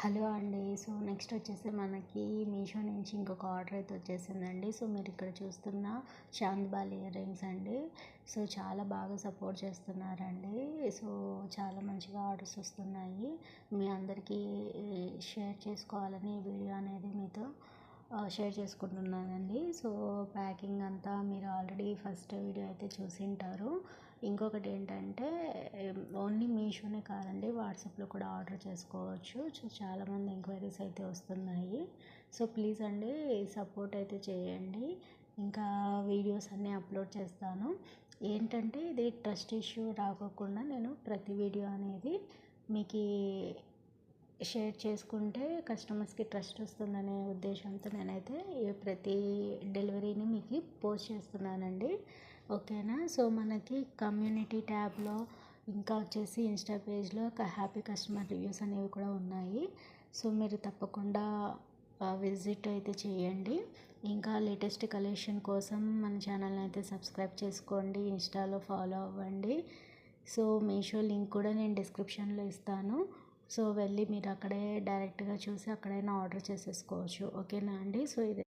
Hello అండి. So next వచ్చేసి మనకి మీషో నుంచి ఇంకొక ఆర్డర్ అయితే వచ్చేసిందండి. సో మీరు ఇక్కడ చూస్తున్న చాందబాలి ఇయర్ రింగ్స్ అండి. సో చాలా బాగా సపోర్ట్ చేస్తున్నారండి. సో చాలా మంచిగా ఆర్డర్స్ వస్తున్నాయి. మీ అందరికీ షేర్ చేసుకోవాలని ఈ వీడియో అనేది మీతో షేర్ చేసుకుంటున్నానండి. సో ప్యాకింగ్ అంతా మీరు ఆల్రెడీ ఫస్ట్ వీడియో అయితే చూసింటారు. ఇంకొకటి ఏంటంటే ఓన్లీ మీషోనే కాదండి, వాట్సాప్లో కూడా ఆర్డర్ చేసుకోవచ్చు. సో చాలామంది ఎంక్వైరీస్ అయితే వస్తున్నాయి. సో ప్లీజ్ అండి సపోర్ట్ అయితే చేయండి. ఇంకా వీడియోస్ అన్నీ అప్లోడ్ చేస్తాను. ఏంటంటే ఇది ట్రస్ట్ ఇష్యూ రాకోకుండా నేను ప్రతి వీడియో అనేది మీకు షేర్ చేసుకుంటే కస్టమర్స్కి ట్రస్ట్ వస్తుందనే ఉద్దేశంతో నేనైతే ప్రతి డెలివరీని మీకు పోస్ట్ చేస్తున్నానండి. ఓకేనా. సో మనకి కమ్యూనిటీ ట్యాబ్లో ఇంకా వచ్చేసి ఇన్స్టా పేజ్లో హ్యాపీ కస్టమర్ రివ్యూస్ అనేవి కూడా ఉన్నాయి. సో మీరు తప్పకుండా విజిట్ అయితే చేయండి. ఇంకా లేటెస్ట్ కలెక్షన్ కోసం మన ఛానల్ని అయితే సబ్స్క్రైబ్ చేసుకోండి, ఇన్స్టాలో ఫాలో అవ్వండి. సో మీషో లింక్ కూడా నేను డిస్క్రిప్షన్లో ఇస్తాను. సో వెళ్ళి మీరు అక్కడే డైరెక్ట్గా చూసి అక్కడైనా ఆర్డర్ చేసేసుకోవచ్చు. ఓకేనా అండి. సో ఇది